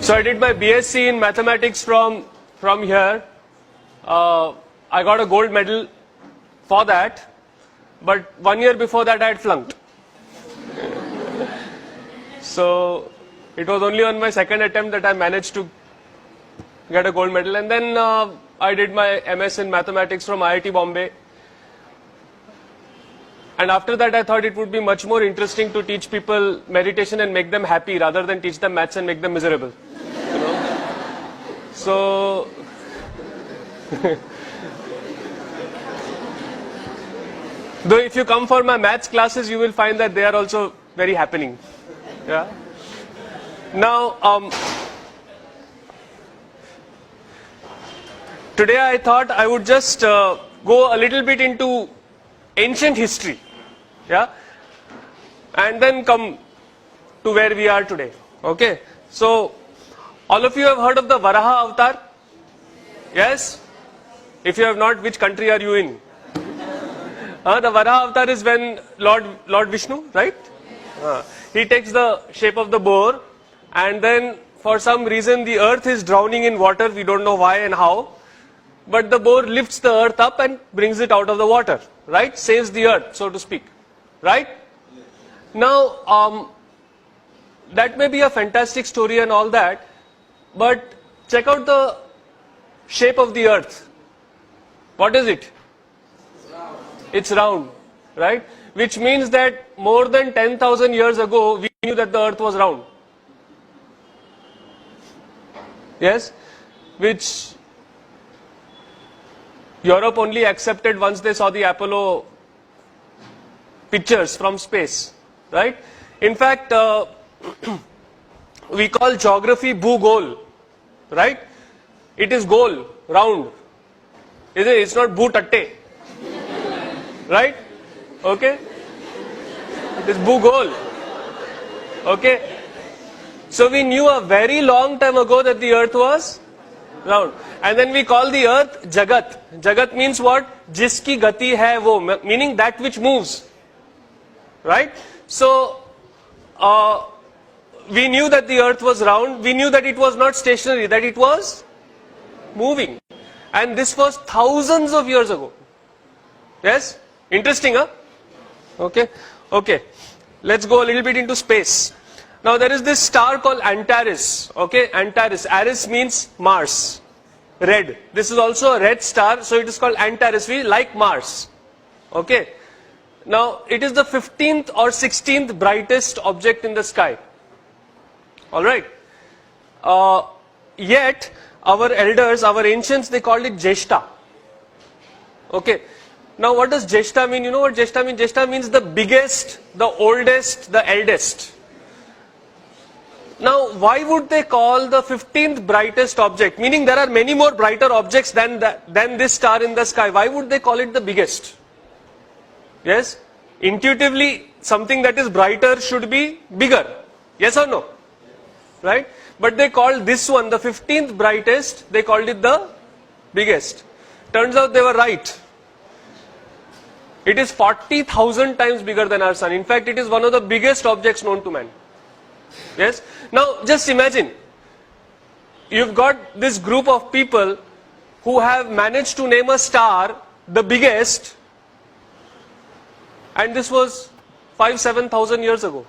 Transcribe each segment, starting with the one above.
So I did my BSc in mathematics from here. I got a gold medal for that, but 1 year before that I had flunked. So it was only on my second attempt that I managed to get a gold medal, and then I did my MS in mathematics from IIT Bombay. And after that I thought it would be much more interesting to teach people meditation and make them happy rather than teach them maths and make them miserable. You know? So though if you come for my maths classes, you will find that they are also very happening. Yeah. Now, today I thought I would just go a little bit into ancient history, yeah, and then come to where we are today. Okay. So, all of you have heard of the Varaha avatar? Yes? If you have not, which country are you in? The Varaha avatar is when Lord Vishnu, right? He takes the shape of the boar, and then for some reason the earth is drowning in water. We don't know why and how, but the boar lifts the earth up and brings it out of the water, right? Saves the earth, so to speak, right? Now, that may be a fantastic story and all that, but check out the shape of the earth. What is it? It's round, right? Which means that more than 10,000 years ago, we knew that the earth was round. Yes? Which Europe only accepted once they saw the Apollo pictures from space, right? In fact, we call geography Bhugol, right? It is goal, round. It's not Bhutatte, right? Okay? It is Bhugol. Okay? So we knew a very long time ago that the earth was round. And then we call the earth Jagat. Jagat means what? Jiski gati hai wo, meaning that which moves. Right? So, we knew that the earth was round. We knew that it was not stationary, that it was moving. And this was thousands of years ago. Yes? Interesting, huh? Okay. Okay. Let's go a little bit into space. Now there is this star called Antares. Okay, Antares. Ares means Mars. Red. This is also a red star, so it is called Antares. We like Mars. Okay. Now it is the 15th or 16th brightest object in the sky. Alright. Yet our elders, our ancients, they called it Jeshta. Okay. Now what does Jeshta mean? You know what Jeshta means? Jeshta means the biggest, the oldest, the eldest. Now, why would they call the 15th brightest object? Meaning there are many more brighter objects than this star in the sky. Why would they call it the biggest? Yes? Intuitively, something that is brighter should be bigger. Yes or no? Right? But they called this one, the 15th brightest, they called it the biggest. Turns out they were right. It is 40,000 times bigger than our sun. In fact, it is one of the biggest objects known to man. Yes? Now, just imagine, you've got this group of people who have managed to name a star the biggest, and this was 5,000-7,000 years ago.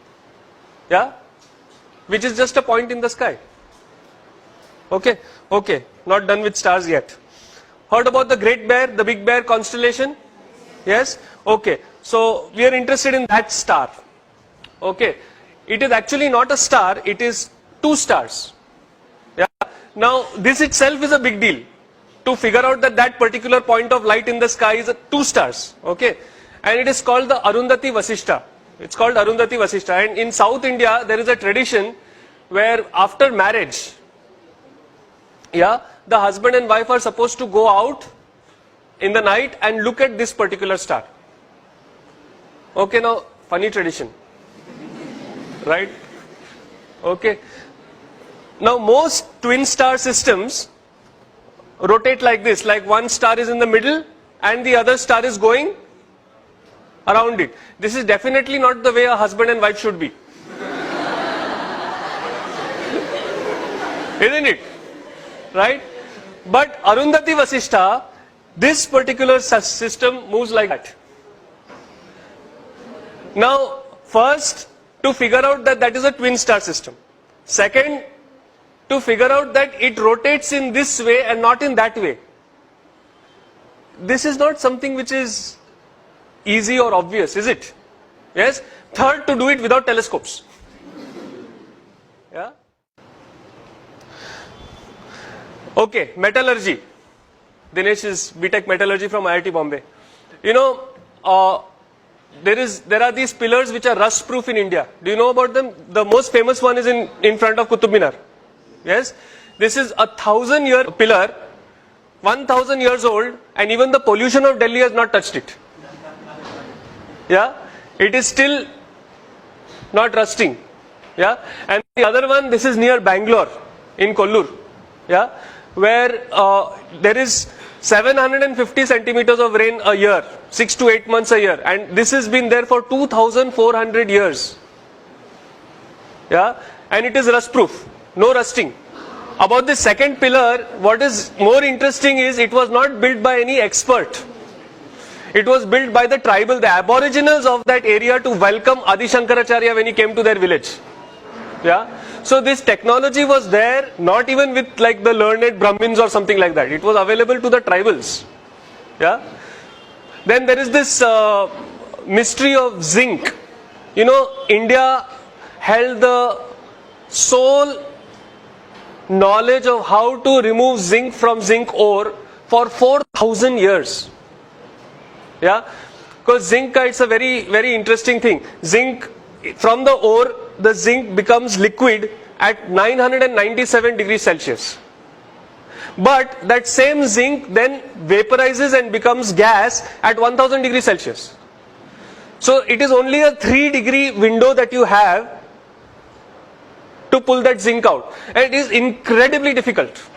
Yeah? Which is just a point in the sky. Okay? Okay. Not done with stars yet. Heard about the Great Bear, the Big Bear constellation? Yes? Okay. So, we are interested in that star. Okay. It is actually not a star, it is two stars. Yeah. Now, this itself is a big deal. To figure out that that particular point of light in the sky is two stars. Okay. And it is called the Arundhati Vasishta. It's called Arundhati Vasishta. And in South India, there is a tradition where after marriage, yeah, the husband and wife are supposed to go out in the night and look at this particular star. Okay, now, funny tradition. Right? Okay. Now most twin star systems rotate like this, like one star is in the middle and the other star is going around it. This is definitely not the way a husband and wife should be. Isn't it? Right? But Arundhati Vasishtha, this particular system moves like that. Now, first, to figure out that that is a twin star system. Second, to figure out that it rotates in this way and not in that way. This is not something which is easy or obvious, is it? Yes? Third, to do it without telescopes. Yeah? Okay, metallurgy. Dinesh is BTech Metallurgy from IIT Bombay. You know, there are these pillars which are rust proof in India. Do you know about them? The most famous one is in front of Qutub Minar. Yes? This is a 1,000-year pillar, 1,000 years old, and even the pollution of Delhi has not touched it. Yeah? It is still not rusting. Yeah? And the other one, this is near Bangalore, in Kollur. Yeah? Where there is 750 centimeters of rain a year, 6 to 8 months a year, and this has been there for 2,400 years. Yeah? And it is rust proof, no rusting. About the second pillar, what is more interesting is it was not built by any expert. It was built by the tribal, the aboriginals of that area to welcome Adi Shankaracharya when he came to their village. Yeah? So this technology was there, not even with like the learned Brahmins or something like that. It was available to the tribals. Yeah? Then there is this mystery of zinc. You know, India held the sole knowledge of how to remove zinc from zinc ore for 4,000 years. Yeah? Because zinc, it's a very, very interesting thing. Zinc, from the ore, the zinc becomes liquid at 997 degrees Celsius. But that same zinc then vaporizes and becomes gas at 1000 degrees Celsius. So it is only a 3-degree window that you have to pull that zinc out. And it is incredibly difficult.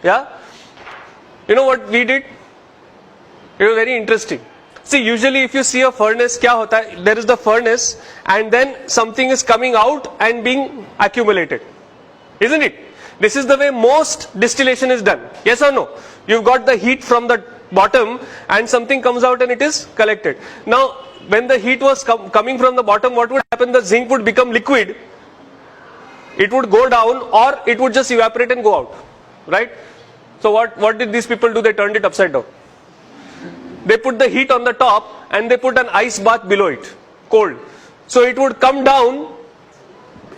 Yeah? You know what we did? It was very interesting. See, usually if you see a furnace, kya hota hai? There is the furnace and then something is coming out and being accumulated. Isn't it? This is the way most distillation is done. Yes or no? You've got the heat from the bottom and something comes out and it is collected. Now, when the heat was coming from the bottom, what would happen? The zinc would become liquid. It would go down or it would just evaporate and go out. Right? So what did these people do? They turned it upside down. They put the heat on the top and they put an ice bath below it, cold. So it would come down,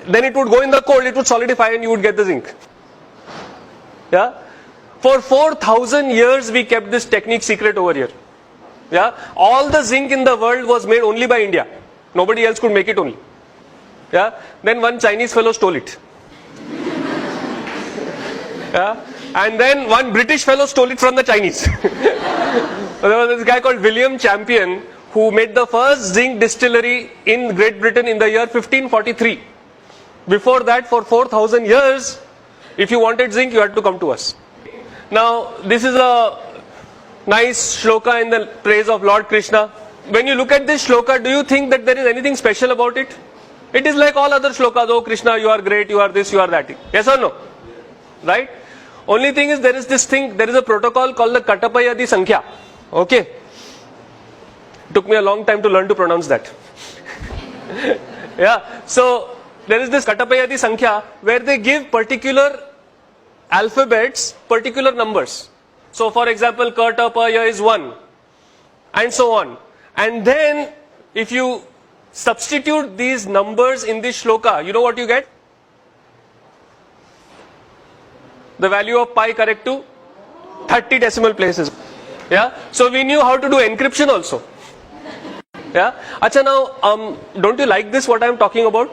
then it would go in the cold, it would solidify and you would get the zinc. Yeah? For 4,000 years we kept this technique secret over here. Yeah? All the zinc in the world was made only by India. Nobody else could make it only. Yeah? Then one Chinese fellow stole it. Yeah? And then one British fellow stole it from the Chinese. There was this guy called William Champion who made the first zinc distillery in Great Britain in the year 1543. Before that, for 4,000 years, if you wanted zinc, you had to come to us. Now, this is a nice shloka in the praise of Lord Krishna. When you look at this shloka, do you think that there is anything special about it? It is like all other shlokas. Oh Krishna, you are great, you are this, you are that. Yes or no? Right? Only thing is there is this thing, there is a protocol called the Katapayadi Sankhya. Okay. Took me a long time to learn to pronounce that. Yeah. So there is this Katapayadi Sankhya where they give particular alphabets, particular numbers. So for example, Katapaya is 1 and so on. And then if you substitute these numbers in this shloka, you know what you get? The value of pi correct to 30 decimal places. Yeah. So we knew how to do encryption also. Yeah. Acha, now, don't you like this, what I am talking about?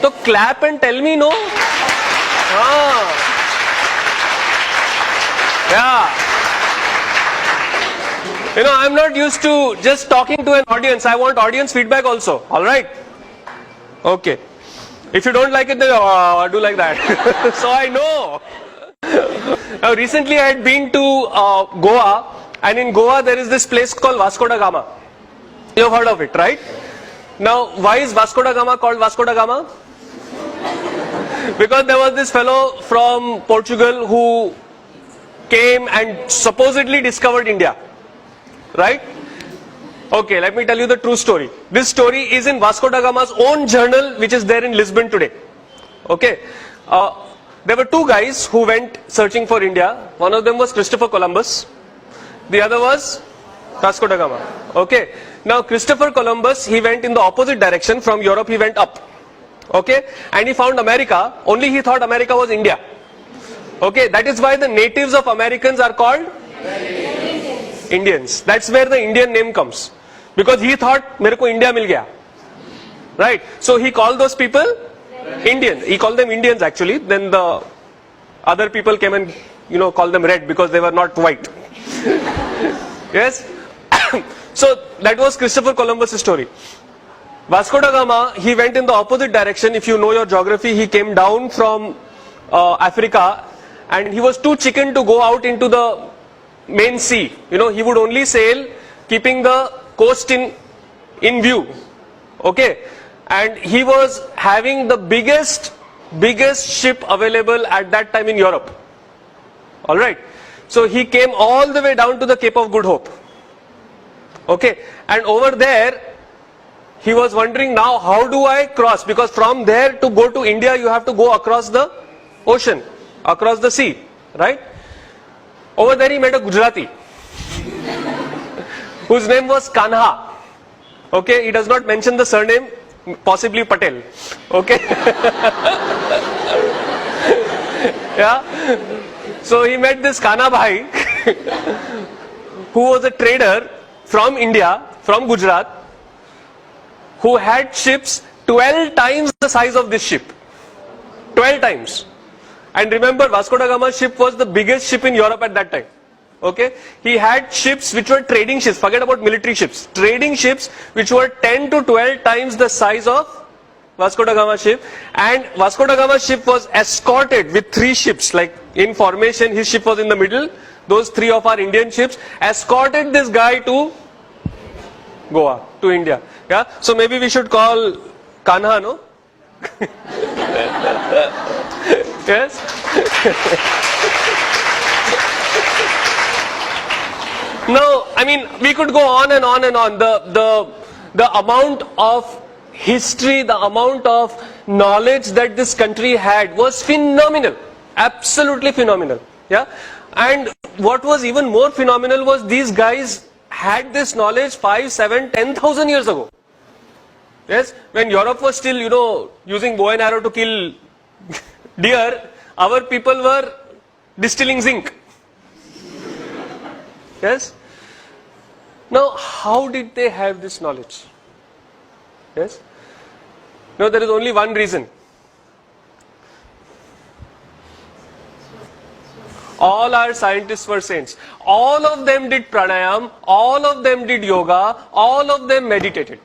So clap and tell me no. Yeah. You know, I am not used to just talking to an audience. I want audience feedback also. Alright? Okay. If you don't like it, then do like that. So I know. Now recently I had been to Goa, and in Goa there is this place called Vasco da Gama. You have heard of it, right? Now why is Vasco da Gama called Vasco da Gama? Because there was this fellow from Portugal who came and supposedly discovered India. Right? Okay, let me tell you the true story. This story is in Vasco da Gama's own journal, which is there in Lisbon today. Okay. There were two guys who went searching for India. One of them was Christopher Columbus. The other was Vasco da Gama. Okay. Now Christopher Columbus, he went in the opposite direction. From Europe he went up. Okay. And he found America. Only he thought America was India. Okay. That is why the natives of Americans are called Indians. That's where the Indian name comes. Because he thought, मेरे को India मिल गया. Right. So he called those people Indian. He called them Indians actually. Then the other people came and, called them red because they were not white. Yes. So that was Christopher Columbus' story. Vasco da Gama, he went in the opposite direction. If you know your geography, he came down from Africa and he was too chicken to go out into the main sea. He would only sail keeping the coast in view. Okay. And he was having the biggest ship available at that time in Europe. Alright. So he came all the way down to the Cape of Good Hope. Okay. And over there, he was wondering now, how do I cross? Because from there to go to India, you have to go across the ocean, across the sea. Right? Over there he met a Gujarati whose name was Kanha. Okay. He does not mention the surname. Possibly Patel. Okay. Yeah. So he met this Kana Bhai who was a trader from India, from Gujarat, who had ships 12 times the size of this ship. 12 times. And remember, Vasco da Gama's ship was the biggest ship in Europe at that time. Okay, he had ships which were trading ships, forget about military ships, trading ships which were 10 to 12 times the size of Vasco da Gama's ship, and Vasco da Gama's ship was escorted with 3 ships, like in formation, his ship was in the middle, those 3 of our Indian ships escorted this guy to Goa, to India. Yeah, so maybe we should call Kanha, no? Yes? No, I mean, we could go on and on and on. The amount of history, the amount of knowledge that this country had was phenomenal. Absolutely phenomenal. Yeah. And what was even more phenomenal was these guys had this knowledge 5, 7, 10,000 years ago. Yes. When Europe was still, using bow and arrow to kill deer, our people were distilling zinc. Yes. Now, how did they have this knowledge? Yes. No, there is only one reason. All our scientists were saints. All of them did pranayam, all of them did yoga, all of them meditated.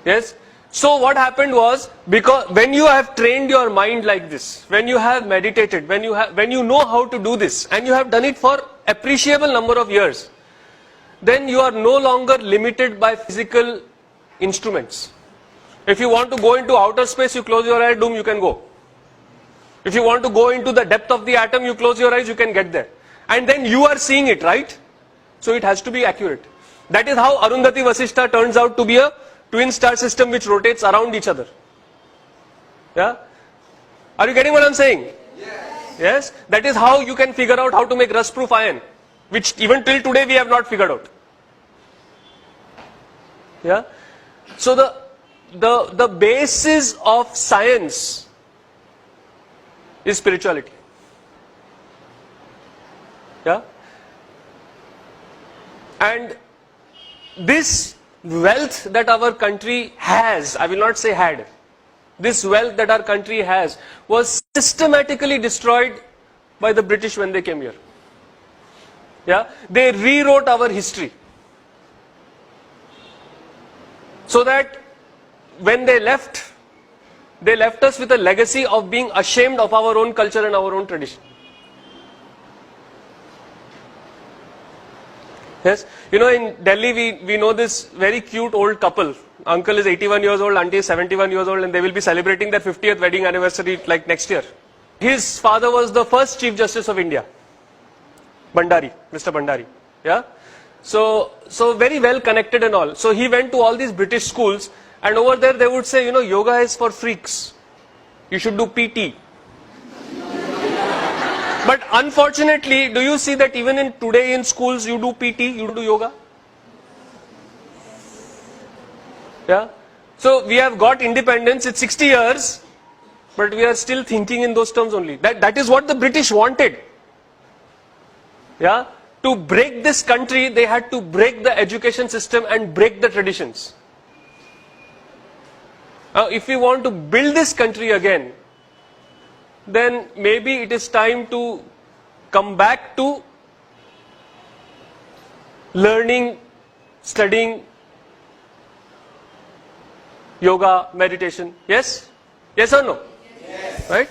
Yes. So what happened was, because when you have trained your mind like this, when you have meditated, when you know how to do this, and you have done it for appreciable number of years, then you are no longer limited by physical instruments. If you want to go into outer space, you close your eyes, boom, you can go. If you want to go into the depth of the atom, you close your eyes, you can get there. And then you are seeing it, right? So it has to be accurate. That is how Arundhati Vasishtha turns out to be a twin star system which rotates around each other. Yeah? Are you getting what I'm saying? Yes. Yes? That is how you can figure out how to make rust-proof iron, which even till today we have not figured out. Yeah? So the basis of science is spirituality. Yeah? And this wealth that our country has, I will not say had, this wealth that our country has was systematically destroyed by the British when they came here. Yeah? They rewrote our history. So that when they left us with a legacy of being ashamed of our own culture and our own tradition. Yes, you know, in Delhi we know this very cute old couple. Uncle is 81 years old, auntie is 71 years old, and they will be celebrating their 50th wedding anniversary like next year. His father was the first Chief Justice of India, Bhandari, Mr. Bhandari. Yeah, so very well connected and all. So he went to all these British schools, and over there they would say, you know, yoga is for freaks. You should do PT. But unfortunately, do you see that even in today in schools you do PT, you do yoga? Yeah. So we have got independence, it's 60 years, but we are still thinking in those terms only. That is what the British wanted. Yeah. To break this country, they had to break the education system and break the traditions. Now, if we want to build this country again, then maybe it is time to come back to learning, studying yoga, meditation. Yes? Yes or no? Yes. Right?